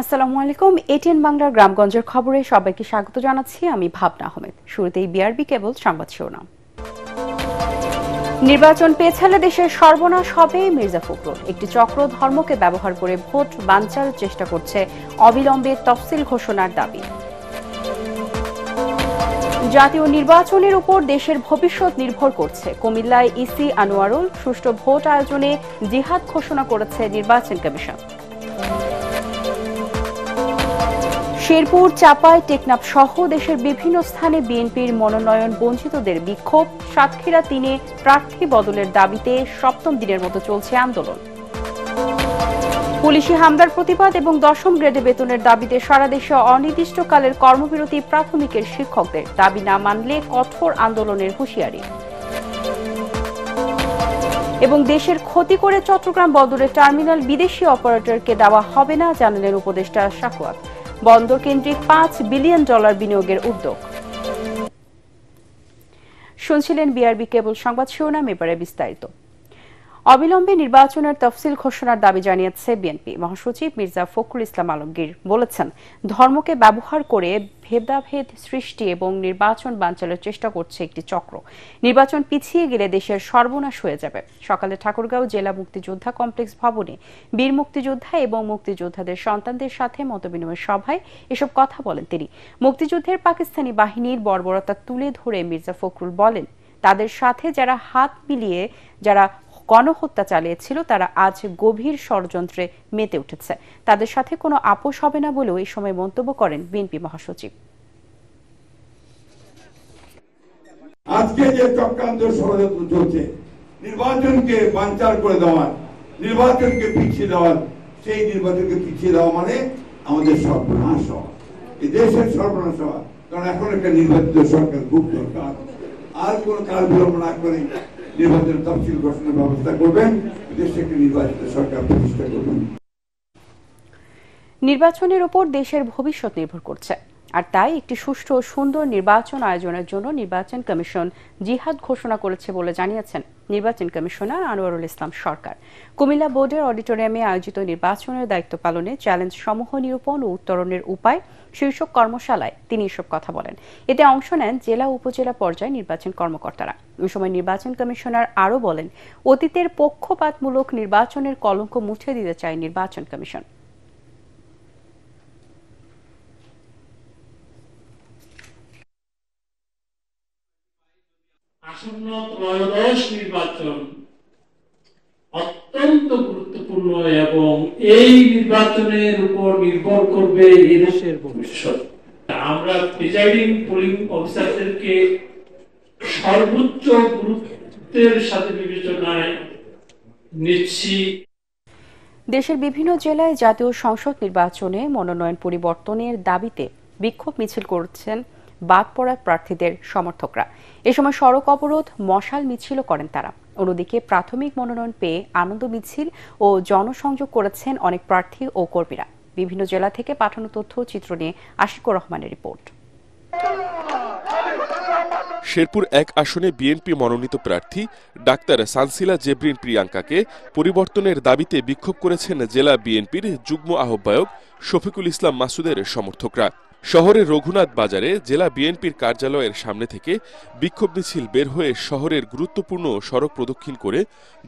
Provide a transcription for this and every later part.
আসসালামু আলাইকুম। এটিএন বাংলার গ্রামগঞ্জের খবরে সবাইকে স্বাগত জানাচ্ছি। আমি ভাবনা আহমেদ। শুরুতেই বিআরবি কেবল সংবাদ শিরোনাম। নির্বাচন পেছালে দেশের সর্বনাশ হবে, মির্জা ফখরুল। একটি চক্র ধর্মকে ব্যবহার করে ভোট বানচাল চেষ্টা করছে, অবিলম্বে তফসিল ঘোষণার দাবি। জাতীয় নির্বাচনের উপর দেশের ভবিষ্যৎ নির্ভর করছে, কুমিল্লায় ইসি আনোয়ারুল। সুষ্ঠু ভোট আয়োজনে জিহাদ ঘোষণা করেছে নির্বাচন কমিশন। শেরপুর, চাপাই, টেকনাফ সহ দেশের বিভিন্ন স্থানে বিএনপির মনোনয়ন বঞ্চিতদের বিক্ষোভ। সাতক্ষীরা 3-এ প্রার্থী বদলের দাবিতে সপ্তম দিনের মতো চলছে আন্দোলন। পুলিশি হামলার প্রতিবাদ এবং 10ম গ্রেডে বেতনের দাবিতে সারা দেশে অনির্দিষ্টকালের কর্মবিরতি প্রাথমিকের শিক্ষকদের। দাবি না মানলে কঠোর আন্দোলনের হুঁশিয়ারি। এবং দেশের ক্ষতি করে চট্টগ্রাম বন্দরের টার্মিনাল বিদেশি অপারেটরকে দেওয়া হবে না, জানালেন উপদেষ্টা শাকুয়াত। বন্দর কেন্দ্রিক $5 বিলিয়ন বিনিয়োগের উদ্যোগ। শুনছিলেন বিআরবি কেবল সংবাদ শিরোনাম, এবারে বিস্তারিত। অবিলম্বে নির্বাচনের তফসিল ঘোষণার দাবি জানিয়েছে বিএনপি। মহাসচিব মির্জা ফখরুল ইসলাম আলমগীর বলেছেন, ধর্মকে ব্যবহার করে ভেদাভেদ সৃষ্টি এবং নির্বাচন বানচালের চেষ্টা করছে একটি চক্র। নির্বাচন পিছিয়ে গেলে দেশের সর্বনাশ হয়ে যাবে। সকালে ঠাকুরগাঁও জেলা মুক্তিযোদ্ধা কমপ্লেক্স ভবনে বীর মুক্তিযোদ্ধা এবং মুক্তিযোদ্ধাদের সন্তানদের সাথে মতবিনিময় সভায় এসব কথা বলেন তিনি। মুক্তিযুদ্ধের পাকিস্তানি বাহিনীর বর্বরতা তুলে ধরে মির্জা ফখরুল বলেন, তাদের সাথে যারা হাত মিলিয়ে যারা গণহত্যা চালিয়েছিল তারা আজ গভীর ষড়যন্ত্রে মেতে উঠেছে। তাদের সাথে কোনো আপোষ হবে না বলেও এই সময় মন্তব্য করেন বিএনপি মহাসচিব। আজকে যে চক্রান্ত ষড়যন্ত্র চলছে, নির্বাচনকে বানচাল করে দেওয়ার, নির্বাচনকে পিছিয়ে দেওয়ার, সেই নির্বাচনকে পিছিয়ে দেওয়া মানে আমাদের সর্বনাশ হওয়া, এই দেশের সর্বনাশ হওয়া। কারণ এখন একটা নির্বাচিত সরকার খুব দরকার। আর কোনো কাল বিলম্ব না করে নির্বাচনের তফসিল ঘোষণার ব্যবস্থা করবেন, দেশে একটি নির্বাচিত সরকার প্রতিষ্ঠা করবেন। নির্বাচনের উপর দেশের ভবিষ্যৎ নির্ভর করছে, আর তাই একটি সুষ্ঠু ও সুন্দর নির্বাচন আয়োজনের জন্য নির্বাচন কমিশন জিহাদ ঘোষণা করেছে বলে জানিয়েছেন নির্বাচন কমিশনার আনোয়ারুল ইসলাম সরকার। কুমিল্লা বোর্ডের অডিটোরিয়ামে আয়োজিত নির্বাচনের দায়িত্ব পালনে চ্যালেঞ্জ সমূহ নিরূপণ ও উত্তরণের উপায় শীর্ষক কর্মশালায় তিনি এসব কথা বলেন। এতে অংশ নেন জেলা উপজেলা পর্যায়ে নির্বাচন কর্মকর্তারা। ওই সময় নির্বাচন কমিশনার আরও বলেন, অতীতের পক্ষপাতমূলক নির্বাচনের কলঙ্ক মুছে দিতে চায় নির্বাচন কমিশন। আসন্ন ত্রয়োদশ নির্বাচন অত্যন্ত গুরুত্বপূর্ণ এবং এই নির্বাচনের উপর নির্ভর করবে এই দেশের ভবিষ্যৎ। আমরা প্রিজাইডিং পোলিং অফিসারদেরকে সর্বোচ্চ গুরুত্বের সাথে বিবেচনায় নিচ্ছি। দেশের বিভিন্ন জেলায় জাতীয় সংসদ নির্বাচনে মনোনয়ন পরিবর্তনের দাবিতে বিক্ষোভ মিছিল করছেন বাদ পড়া প্রার্থীদের সমর্থকরা। এ সময় সড়ক অবরোধ, মশাল মিছিলও করেন তারা। অন্যদিকে প্রাথমিক মনোনয়ন পেয়ে আনন্দ মিছিল ও জনসংযোগ করেছেন অনেক প্রার্থী ও কর্মীরা। বিভিন্ন জেলা থেকে পাঠানো তথ্য চিত্র নিয়ে আশিকুর রহমানের রিপোর্ট। শেরপুর 1 আসনে বিএনপি মনোনীত প্রার্থী ডাক্তার সানসিলা জেবরিন প্রিয়াঙ্কাকে পরিবর্তনের দাবিতে বিক্ষোভ করেছেন জেলা বিএনপির যুগ্ম আহ্বায়ক শফিকুল ইসলাম মাসুদের সমর্থকরা। শহরের রঘুনাথ বাজারে জেলা বিএনপির কার্যালয়ের সামনে থেকে বিক্ষোভ মিছিল বের হয়ে শহরের গুরুত্বপূর্ণ সড়ক প্রদক্ষিণ করে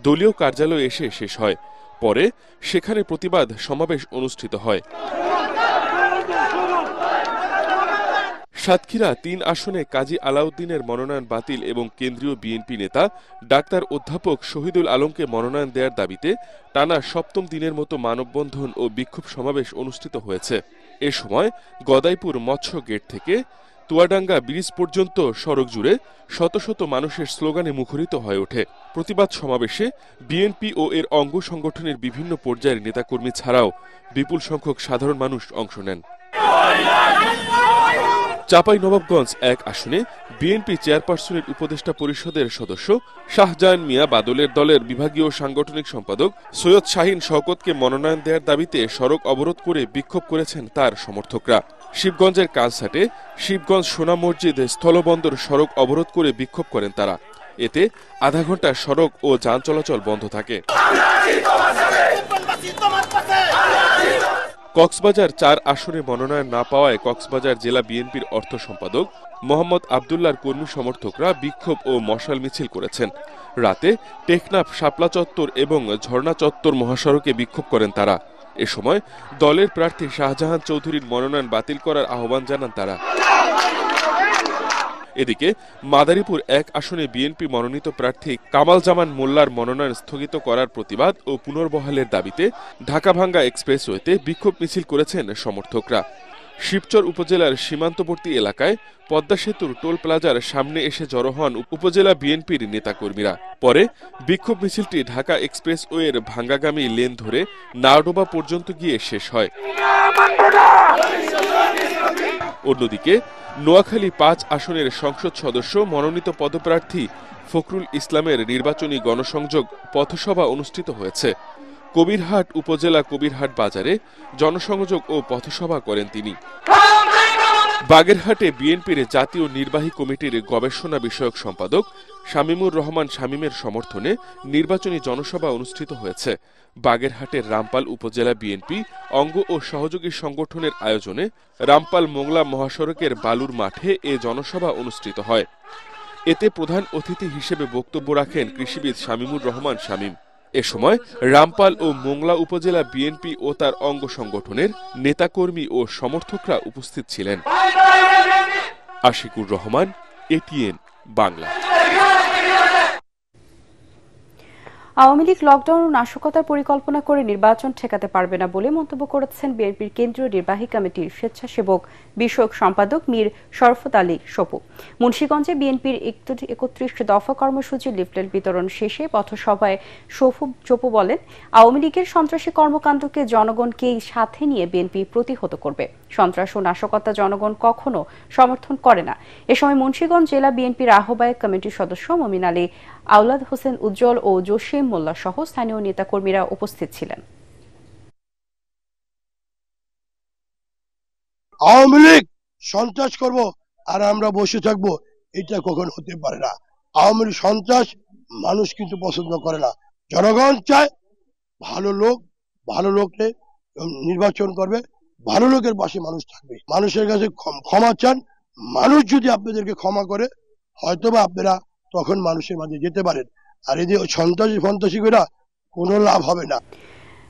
দলীয় কার্যালয়ে এসে শেষ হয়। পরে সেখানে প্রতিবাদ সমাবেশ অনুষ্ঠিত হয়। সাতক্ষীরা 3 আসনে কাজী আলাউদ্দিনের মনোনয়ন বাতিল এবং কেন্দ্রীয় বিএনপি নেতা ডাক্তার অধ্যাপক শহীদুল আলমকে মনোনয়ন দেওয়ার দাবিতে টানা সপ্তম দিনের মতো মানববন্ধন ও বিক্ষোভ সমাবেশ অনুষ্ঠিত হয়েছে। এ সময় গদাইপুর মৎস্য গেট থেকে তুয়াডাঙ্গা ব্রিজ পর্যন্ত সড়ক জুড়ে শত শত মানুষের স্লোগানে মুখরিত হয়ে ওঠে। প্রতিবাদ সমাবেশে বিএনপি ও এর অঙ্গ সংগঠনের বিভিন্ন পর্যায়ের নেতাকর্মী ছাড়াও বিপুল সংখ্যক সাধারণ মানুষ অংশ নেন। চাঁপাইনবাবগঞ্জ 1 আসনে বিএনপি চেয়ারপারসনের উপদেষ্টা পরিষদের সদস্য শাহজাহান মিয়া বাদলের দলের বিভাগীয় সাংগঠনিক সম্পাদক সৈয়দ শাহিন শওকতকে মনোনয়ন দেওয়ার দাবিতে সড়ক অবরোধ করে বিক্ষোভ করেছেন তার সমর্থকরা। শিবগঞ্জের কালসাটে শিবগঞ্জ সোনা মসজিদ স্থলবন্দর সড়ক অবরোধ করে বিক্ষোভ করেন তারা। এতে আধা ঘন্টা সড়ক ও যান চলাচল বন্ধ থাকে। কক্সবাজার ৪ আসনে মনোনয়ন না পাওয়ায় কক্সবাজার জেলা বিএনপির অর্থ সম্পাদক মোহাম্মদ আবদুল্লাহর কর্মী সমর্থকরা বিক্ষোভ ও মশাল মিছিল করেছেন। রাতে টেকনাফ, শাপলা চত্বর এবং ঝর্ণা চত্বর মহাসড়কে বিক্ষোভ করেন তারা। এ সময় দলের প্রার্থী শাহজাহান চৌধুরীর মনোনয়ন বাতিল করার আহ্বান জানান তারা। এদিকে মাদারীপুর ১ আসনে বিএনপি মনোনীত প্রার্থী কামাল জামান মোল্লার মনোনয়ন স্থগিত করার প্রতিবাদ ও পুনর্বহালের দাবিতে ঢাকা-ভাঙ্গা এক্সপ্রেসওয়েতে বিক্ষোভ মিছিল করেছেন সমর্থকরা। শিবচর উপজেলার সীমান্তবর্তী এলাকায় পদ্মা সেতুর টোল প্লাজার সামনে এসে জড়ো হন উপজেলা বিএনপির নেতাকর্মীরা। পরে বিক্ষোভ মিছিলটি ঢাকা এক্সপ্রেসওয়ের ভাঙ্গাগামী লেন ধরে নাওডোবা পর্যন্ত গিয়ে শেষ হয়। অন্যদিকে নোয়াখালী ৫ আসনের সংসদ সদস্য মনোনীত পদপ্রার্থী ফখরুল ইসলামের নির্বাচনী গণসংযোগ পথসভা অনুষ্ঠিত হয়েছে। কবিরহাট উপজেলা কবিরহাট বাজারে জনসংযোগ ও পথসভা করেন তিনি। বাগেরহাটে বিএনপির জাতীয় নির্বাহী কমিটির গবেষণা বিষয়ক সম্পাদক শামীমুর রহমান শামীমের সমর্থনে নির্বাচনী জনসভা অনুষ্ঠিত হয়েছে। বাগেরহাটের রামপাল উপজেলা বিএনপি অঙ্গ ও সহযোগী সংগঠনের আয়োজনে রামপাল মোংলা মহাসড়কের বালুর মাঠে এ জনসভা অনুষ্ঠিত হয়। এতে প্রধান অতিথি হিসেবে বক্তব্য রাখেন কৃষিবিদ শামীমুর রহমান শামীম। এ সময় রামপাল ও মোংলা উপজেলা বিএনপি ও তার অঙ্গ সংগঠনের নেতাকর্মী ও সমর্থকরা উপস্থিত ছিলেন। আশিকুর রহমান, এটিএন বাংলা। আওয়ামী লীগ লকডাউন ও নাশকতার পরিকল্পনা করে নির্বাচন ঠেকাতে পারবে না বলে মন্তব্য করেছেন বিএনপির কেন্দ্রীয় নির্বাহী কমিটির স্বেচ্ছাসেবক বিষয়ক সম্পাদক মীর শরফত আলী সপু। মুন্সিগঞ্জে বিএনপির ৩১ দফা কর্মসূচির লিফলেট বিতরণ শেষে পথসভায় সপু বলেন, আওয়ামী লীগের সন্ত্রাসী কর্মকাণ্ডকে জনগণকেই সাথে নিয়ে বিএনপি প্রতিহত করবে। সন্ত্রাস ও নাশকতা জনগণ কখনো সমর্থন করে না। এ সময় মুন্সিগঞ্জ জেলা বিএনপির আহ্বায়ক কমিটির সদস্য মমিন আলী, আওলাদ হোসেন উজ্জ্বল ও জসিম মোল্লা সহ স্থানীয় নেতাকর্মীরা উপস্থিত ছিলেন। আওয়ামী লীগ সন্ত্রাস করব আর আমরা বসে থাকবো, এটা কখনো হতে পারে না। আওয়ামী লীগ সন্ত্রাস মানুষ কিন্তু পছন্দ করে না। জনগণ চায় ভালো লোক, ভালো লোককে নির্বাচন করবে, ভালো লোকের পাশে মানুষ থাকবে। মানুষের কাছে ক্ষমা চান, মানুষ যদি আপনাদেরকে ক্ষমা করে হয়তোবা আপনারা তখন মানুষের মাঝে যেতে পারেন। আর এই যে সন্ত্রাসী করে কোনো লাভ হবে না।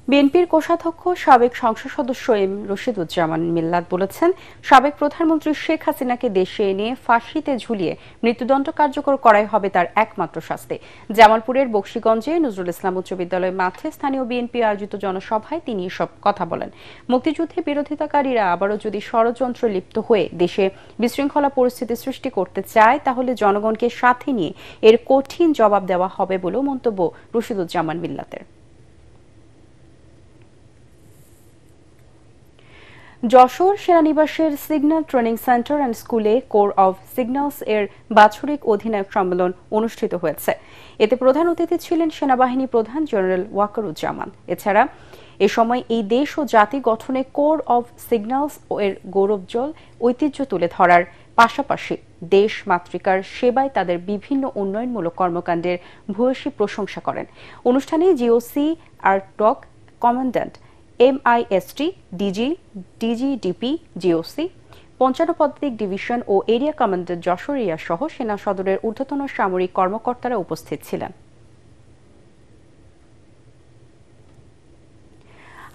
বিএনপির কোষাধ্যক্ষ সাবেক সংসদ সদস্য এম রশিদুজ্জামান মিল্লাত বলেছেন, সাবেক প্রধানমন্ত্রী শেখ হাসিনাকে দেশে এনে ফাঁসিতে ঝুলিয়ে মৃত্যুদণ্ড কার্যকর করাই হবে তার একমাত্র শাস্তি। জামালপুরের বকশীগঞ্জে নজরুল ইসলাম উচ্চ বিদ্যালয় মাঠে স্থানীয় বিএনপি আয়োজিত জনসভায় তিনি এসব কথা বলেন। মুক্তিযুদ্ধে বিরোধিতাকারীরা আবারও যদি ষড়যন্ত্রে লিপ্ত হয়ে দেশে বিশৃঙ্খলা পরিস্থিতি সৃষ্টি করতে চায়, তাহলে জনগণকে সাথে নিয়ে এর কঠিন জবাব দেওয়া হবে বলেও মন্তব্য রশিদুজ্জামান মিল্লাতের। যশোর সেনানিবাসের সিগন্যাল ট্রেনিং সেন্টার অ্যান্ড স্কুলে কোর অব সিগন্যালস এর বাৎসরিক অধিনায়ক সম্মেলন অনুষ্ঠিত হয়েছে। এতে প্রধান অতিথি ছিলেন সেনাবাহিনী প্রধান জেনারেল ওয়াকারুজ্জামান। এছাড়া এ সময় এই দেশ ও জাতি গঠনে কোর অব সিগন্যালস এর গৌরবজ্জ্বল ঐতিহ্য তুলে ধরার পাশাপাশি দেশ মাতৃকার সেবায় তাদের বিভিন্ন উন্নয়নমূলক কর্মকাণ্ডের ভূয়সী প্রশংসা করেন। অনুষ্ঠানে GOC ARTDOC commandant MIST, DG, DGDP, GOC, ৫৫ পদাতিক ডিভিশন ও এরিয়া কমান্ডার যশোর এরিয়া সহ সেনা সদরের ঊর্ধ্বতন সামরিক কর্মকর্তারা উপস্থিত ছিলেন।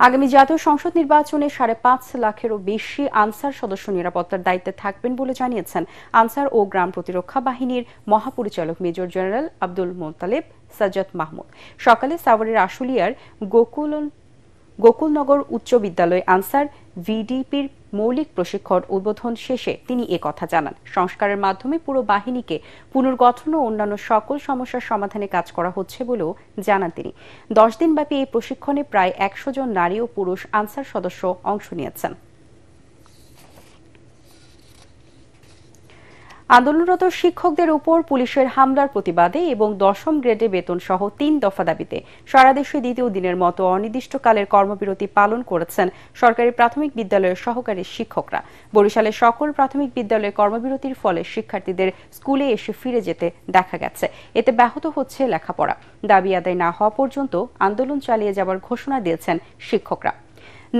আগামী জাতীয় সংসদ নির্বাচনে ৫.৫ লাখেরও বেশি আনসার সদস্য নিরাপত্তার দায়িত্বে থাকবেন বলে জানিয়েছেন আনসার ও গ্রাম প্রতিরক্ষা বাহিনীর মহাপরিচালক মেজর জেনারেল আব্দুল মোতালেব সাজ্জাদ মাহমুদ। সকালে সাভারের আশুলিয়ার গোকুলনগর উচ্চ বিদ্যালয় আনসার VDPর মৌলিক প্রশিক্ষণ উদ্বোধন শেষে তিনি কথা জানান। সংস্কারের মাধ্যমে পুরো বাহিনীকে পুনর্গঠন ও অন্যান্য সকল সমস্যার সমাধানে কাজ করা হচ্ছে বলেও জানান তিনি। 10 দিনব্যাপী এই প্রশিক্ষণে প্রায় 100 জন নারী ও পুরুষ আনসার সদস্য অংশ নিয়েছেন। আন্দোলনরত শিক্ষকদের উপর পুলিশের হামলার প্রতিবাদে এবং 10ম গ্রেডে বেতন সহ 3 দফা দাবিতে সারা দেশে দ্বিতীয় দিনের মতো অনির্দিষ্টকালের কর্মবিরতি পালন করেছেন সরকারি প্রাথমিক বিদ্যালয়ের সহকারী শিক্ষকরা। বরিশালের সকল প্রাথমিক বিদ্যালয়ে কর্মবিরতির ফলে শিক্ষার্থীদের স্কুলে এসে ফিরে যেতে দেখা গেছে। এতে ব্যাহত হচ্ছে লেখাপড়া। দাবি আদায় না হওয়া পর্যন্ত আন্দোলন চালিয়ে যাওয়ার ঘোষণা দিয়েছেন শিক্ষকরা।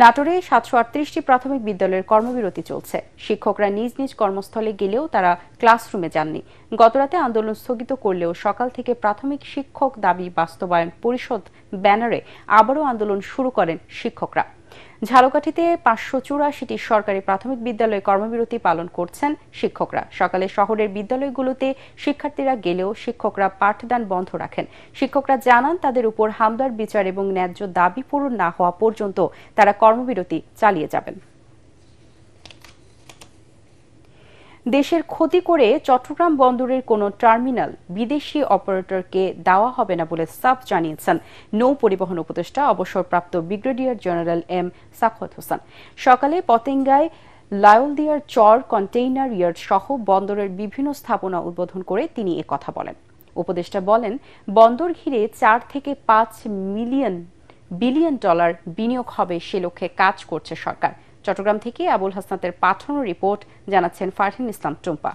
নাটোরে 738টি প্রাথমিক বিদ্যালয়ের কর্মবিরতি চলছে। শিক্ষকরা নিজ নিজ কর্মস্থলে গেলেও তারা ক্লাসরুমে যাননি। গতরাতে আন্দোলন স্থগিত করলেও সকাল থেকে প্রাথমিক শিক্ষক দাবি বাস্তবায়ন পরিষদ ব্যানারে আবারও আন্দোলন শুরু করেন শিক্ষকরা। ঝালকাঠিতে 584টি সরকারি প্রাথমিক বিদ্যালয়ে কর্মবিরতি পালন করছেন শিক্ষকরা। সকালে শহরের বিদ্যালয়গুলোতে শিক্ষার্থীরা গেলেও শিক্ষকরা পাঠদান বন্ধ রাখেন। শিক্ষকরা জানান তাদের উপর হামলার বিচার এবং ন্যায্য দাবি পূরণ না হওয়া পর্যন্ত তারা কর্মবিরতি চালিয়ে যাবেন। দেশের ক্ষতি করে চট্টগ্রাম বন্দরের কোনো টার্মিনাল বিদেশি অপারেটরকে দেওয়া হবে না বলে সাফ জানিয়েছেন নৌ পরিবহন উপদেষ্টা অবসরপ্রাপ্ত brigadier general M Sakhawat Hossain. সকালে পতেঙ্গায় লায়লদিয়ার চর কন্টেইনার ইয়ার্ড সহ বন্দরের বিভিন্ন স্থাপনা উদ্বোধন করে তিনি একথা বলেন। উপদেষ্টা বলেন, বন্দর ঘিরে 4 থেকে 5 বিলিয়ন ডলার বিনিয়োগ হবে সে লক্ষ্যে কাজ করছে সরকার। চট্টগ্রাম থেকে আবুল হাসনাতের পাঠানো রিপোর্ট জানাচ্ছেন ফারহিন ইসলাম টুম্পা।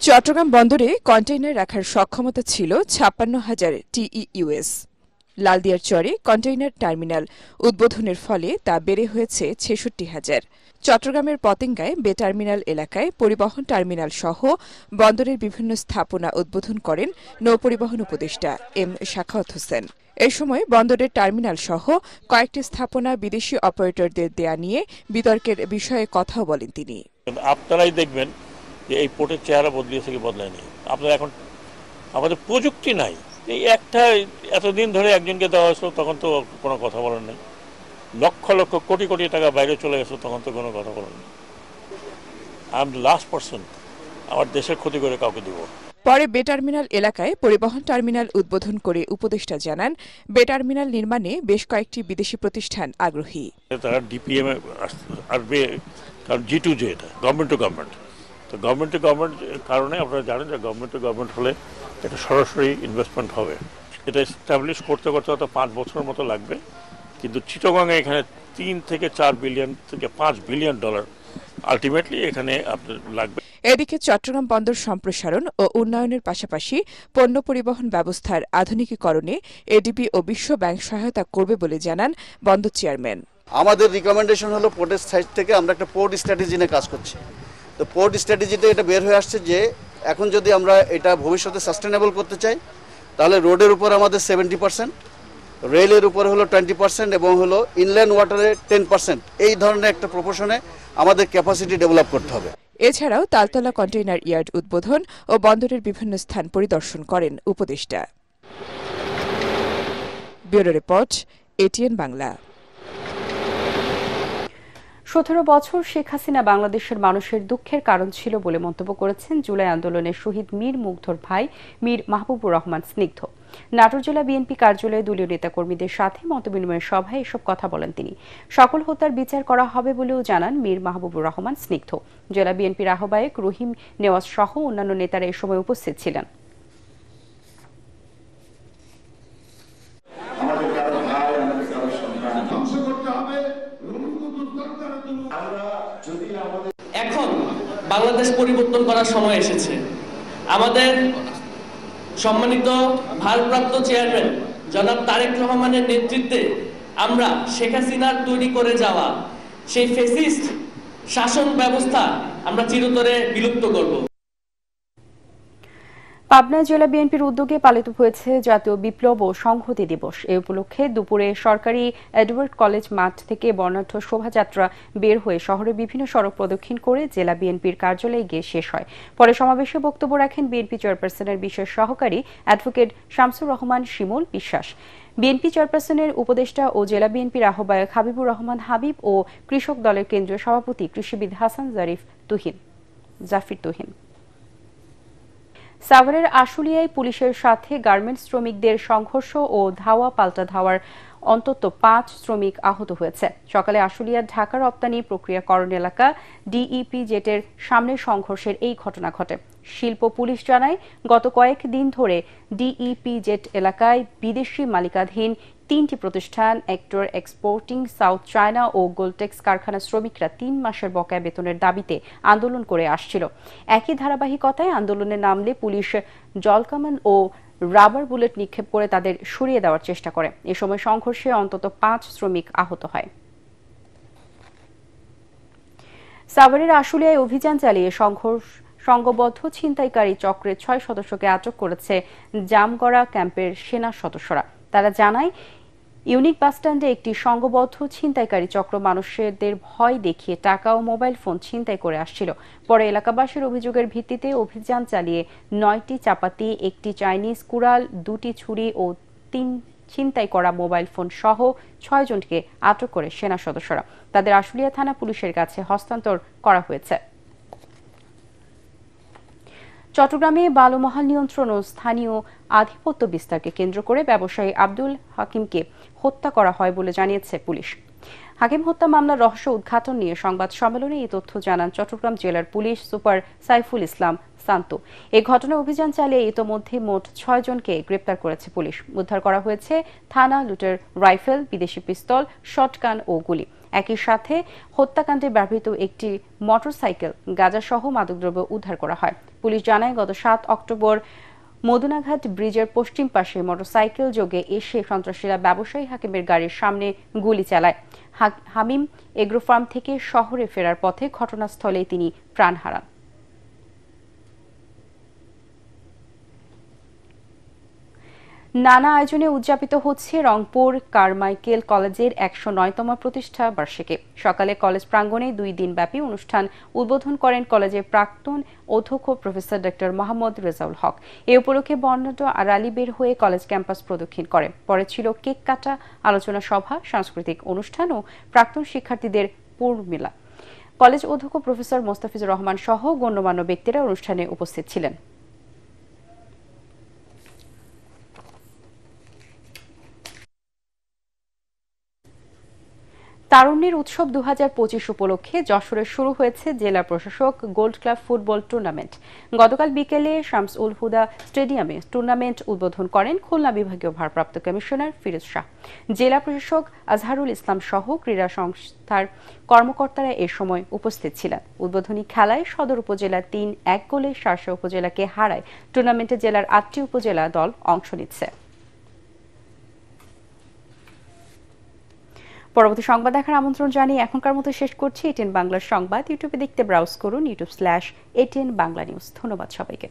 চট্টগ্রাম বন্দরে কন্টেইনার রাখার সক্ষমতা ছিল 56,000 TEUs। লালদিয়ার চরে কন্টেইনার টার্মিনাল উদ্বোধনের ফলে তা বেড়ে হয়েছে 66,000। চট্টগ্রামের পতেঙ্গায় বে টার্মিনাল এলাকায় পরিবহন টার্মিনাল সহ বন্দরের বিভিন্ন স্থাপনা উদ্বোধন করেন নৌপরিবহন উপদেষ্টা এম সাখাওয়াত হোসেন। এ সময় বন্দরের টার্মিনাল সহ কয়েকটি স্থাপনা বিদেশি অপারেটরদের দেয়া নিয়ে বিতর্কের বিষয়ে কথাও বলেন তিনি। আপনারাই দেখবেন যে এই পোর্টের চেহারা বদলিয়েছে কি বদলায়নি। আপনারা এখন আমাদের প্রযুক্তি নাই, এই একটা এতদিন ধরে একজনকে দেওয়া হয়েছিল তখন তো কোনো কথা বলেন নাই। লক্ষ লক্ষ কোটি কোটি টাকা বাইরে চলে গেছে তখন তো কোনো কথা বলেন নাই। I am the last person আমার দেশের ক্ষতি করে কাউকে দিব। পরে বে টার্মিনাল এলাকায় পরিবহন টার্মিনাল উদ্বোধন করে উপদেষ্টা জানান, বে টার্মিনাল নির্মাণে বেশ কয়েকটি বিদেশি প্রতিষ্ঠান আগ্রহী। তারা ডিপিএম আসবে, কারণ G2J এটা গভর্নমেন্ট টু গভর্নমেন্ট। তো গভর্নমেন্ট টু গভর্নমেন্ট কারণে আপনারা জানেন যে গভর্নমেন্ট টু গভর্নমেন্ট হলে এটা সরাসরি ইনভেস্টমেন্ট হবে। এটা এস্টাবলিশ করতে করতে হয়তো 5 বছরের মতো লাগবে, কিন্তু চিটাগংয়ে এখানে 3 থেকে 4 বিলিয়ন থেকে 5 বিলিয়ন ডলার আলটিমেটলি এখানে আপনার লাগবে। এদিকে চট্টগ্রাম বন্দর সম্প্রসারণ ও উন্নয়নের পাশাপাশি পণ্য পরিবহন ব্যবস্থার আধুনিকীকরণে এডিবি ও বিশ্ব ব্যাংক সহায়তা করবে বলে জানান বন্দর চেয়ারম্যান। আমাদের রিকমেন্ডেশন হলো পোর্টের সাইড থেকে আমরা একটা পোর্ট স্ট্র্যাটেজি নিয়ে কাজ করছি। তো পোর্ট স্ট্র্যাটেজিতে এটা বের হয়ে আসছে যে এখন যদি আমরা এটা ভবিষ্যতে সাস্টেনেবল করতে চাই তাহলে রোডের উপর আমাদের 70%, রেলের উপরে হলো 20% এবং হলো ইনল্যান্ড ওয়াটারে 10%। এই ধরনের একটা প্রপোর্শনে আমাদের ক্যাপাসিটি ডেভেলপ করতে হবে। এছাড়াও তালতলা কন্টেইনার ইয়ার্ড উদ্বোধন ও বন্দরের বিভিন্ন স্থান পরিদর্শন করেন উপদেষ্টা। Bureau report, ATN Bangla. 17 বছর শেখ হাসিনা বাংলাদেশের মানুষের দুঃখের কারণ ছিল বলে মন্তব্য করেছেন জুলাই আন্দোলনের শহীদ মীর মুগ্ধর ভাই মীর মাহবুবুর রহমান স্নিগ্ধ। নাটোর জেলা বিএনপি কার্যালয়ে দলীয় নেতাকর্মীদের সাথে মতবিনিময় সভায় এসব কথা বলেন তিনি। সকল হত্যার বিচার করা হবে বলেও জানান মীর মাহবুবুর রহমান স্নিগ্ধ। জেলা বিএনপির আহ্বায়ক রহিম নেওয়াজ সহ অন্যান্য নেতারা এ সময় উপস্থিত ছিলেন। এখন বাংলাদেশ পরিবর্তন করার সময় এসেছে। আমাদের সম্মানিত ভারপ্রাপ্ত চেয়ারম্যান জনাব তারেক রহমানের নেতৃত্বে আমরা শেখ হাসিনার তৈরি করে যাওয়া সেই ফ্যাসিস্ট শাসন ব্যবস্থা আমরা চিরতরে বিলুপ্ত করব। পাবনা জেলা বিএনপির উদ্যোগে পালিত হয়েছে জাতীয় বিপ্লব ও সংহতি দিবস। এ উপলক্ষে দুপুরে সরকারি এডওয়ার্ড কলেজ মাঠ থেকে বর্ণাঢ্য শোভাযাত্রা বের হয়ে শহরের বিভিন্ন সড়ক প্রদক্ষিণ করে জেলা বিএনপির কার্যালয়ে গিয়ে শেষ হয়। পরে সমাবেশে বক্তব্য রাখেন বিএনপি চেয়ারপারসনের বিশেষ সহকারী অ্যাডভোকেট শামসুর রহমান শিমুল বিশ্বাস। বিএনপি চেয়ারপারসনের উপদেষ্টা ও জেলা বিএনপির আহ্বায়ক হাবিবুর রহমান হাবিব ও কৃষক দলের কেন্দ্রীয় সভাপতি কৃষিবিদ হাসান জাফির তুহিন। সাভারের আশুলিয়ায় পুলিশের সাথে গার্মেন্টস শ্রমিকদের সংঘর্ষ ও ধাওয়া পাল্টা ধাওয়ার অন্তত 5 শ্রমিক আহত হয়েছে। সকালে আশুলিয়ার ঢাকা রপ্তানি প্রক্রিয়াকরণ এলাকা ডিইপি জেটের সামনে সংঘর্ষের এই ঘটনা ঘটে। শিল্প পুলিশ জানায়, গত কয়েকদিন ধরে ডিইপি জেট এলাকায় বিদেশি মালিকাধীন 3টি প্রতিষ্ঠান এক্টর এক্সপোর্টিং সাউথ চায়না ও গোলটেক্স কারখানা শ্রমিকরা 3 মাসের বকেয়া বেতনের দাবিতে আন্দোলন করে আসছিল। একই ধারাবাহিকতায় আন্দোলনে নামলে পুলিশ জলকামান ও রাবার বুলেট নিক্ষেপ করে তাদের সরিয়ে দেওয়ার চেষ্টা করে। এ সময় সংঘর্ষে অন্তত 5 শ্রমিক আহত হয়। সাভারের আশুলিয়ায় অভিযান চালিয়ে সংঘবদ্ধ ছিনতাইকারী চক্রের 6 সদস্যকে আটক করেছে জামগড়া ক্যাম্পের সেনা সদস্যরা। তারা জানায়, ইউনিক বাসস্ট্যান্ডে একটি সংঘবদ্ধ ছিনতাইকারী চক্র মানুষদের ভয় দেখিয়ে টাকা ও মোবাইল ফোন ছিনতাই করে আসছিল। পরে এলাকাবাসীর অভিযোগের ভিত্তিতে অভিযান চালিয়ে 9টি চাপাতি, একটি চাইনিজ কুড়াল, 2টি ছুরি ও 3 ছিনতাই করা মোবাইল ফোন সহ 6 জনকে আটক করে সেনা সদস্যরা। তাদের আশুলিয়া থানা পুলিশের কাছে হস্তান্তর করা হয়েছে। চট্টগ্রামে বালুমহাল নিয়ন্ত্রণ ও স্থানীয় আধিপত্য বিস্তারকে কেন্দ্র করে ব্যবসায়ী আব্দুল হাকিমকে হত্যা করা হয় বলে জানিয়েছে পুলিশ। হাকিম হত্যা মামলার রহস্য উদ্ঘাটন নিয়ে সংবাদ সম্মেলনে এই তথ্য জানান চট্টগ্রাম জেলার পুলিশ সুপার সাইফুল ইসলাম শান্ত। এই ঘটনায় অভিযান চালিয়ে ইতোমধ্যে মোট 6 জনকে গ্রেপ্তার করেছে পুলিশ। উদ্ধার করা হয়েছে থানা লুটের রাইফেল, বিদেশি পিস্তল, শটগান ও গুলি। একই সাথে হত্যাকাণ্ডে ব্যবহৃত একটি মোটরসাইকেল, গাঁজাসহ মাদকদ্রব্য উদ্ধার করা হয়। পুলিশ জানায়, গত 7 অক্টোবর মদুনাঘাট ব্রিজের পশ্চিম পাশে মোটরসাইকেল যোগে এসে সন্ত্রাসীরা ব্যবসায়ী হাকিমের গাড়ির সামনে গুলি চালায়। হামিম এগ্রো ফার্ম থেকে শহরে ফেরার পথে ঘটনাস্থলেই তিনি প্রাণ হারান। নানা আয়োজনে উদযাপিত হচ্ছে রংপুর কারমাইকেল কলেজের 109তম প্রতিষ্ঠা বার্ষিকী। সকালে কলেজ প্রাঙ্গণে 2 দিনব্যাপী অনুষ্ঠান উদ্বোধন করেন কলেজের প্রাক্তন অধ্যক্ষ প্রফেসর ডক্টর মোহাম্মদ রেজাউল হক। এ উপলক্ষে বর্ণাঢ্য র্যালি বের হয়ে কলেজ ক্যাম্পাস প্রদক্ষিণ করে। পরে ছিল কেক কাটা, আলোচনা সভা, সাংস্কৃতিক অনুষ্ঠান ও প্রাক্তন শিক্ষার্থীদের পূর্ণমেলা। কলেজ অধ্যক্ষ প্রফেসর মোস্তাফিজুর রহমান সহ গণ্যমান্য ব্যক্তিরা অনুষ্ঠানে উপস্থিত ছিলেন। তারুণ্যের উৎসব 2025 উপলক্ষে যশোরে শুরু হয়েছে জেলা প্রশাসক গোল্ড ক্লাব ফুটবল টুর্নামেন্ট। গতকাল বিকেলে শামসুল হুদা স্টেডিয়ামে টুর্নামেন্ট উদ্বোধন করেন খুলনা বিভাগীয় ভারপ্রাপ্ত কমিশনার ফিরোজ শাহ। জেলা প্রশাসক আজহারুল ইসলাম সহ ক্রীড়া সংস্থার কর্মকর্তারা এ সময় উপস্থিত ছিলেন। উদ্বোধনী খেলায় সদর উপজেলা 3-1 গোলে শার্শা উপজেলাকে হারায়। টুর্নামেন্টে জেলার 8টি উপজেলা দল অংশ নিচ্ছে। পরবর্তী সংবাদ দেখার আমন্ত্রণ জানিয়ে এখনকার মতো শেষ করছি। ATN বাংলার সংবাদ ইউটিউবে দেখতে ব্রাউজ করুন youtube/ATN বাংলা নিউজ। ধন্যবাদ সবাইকে।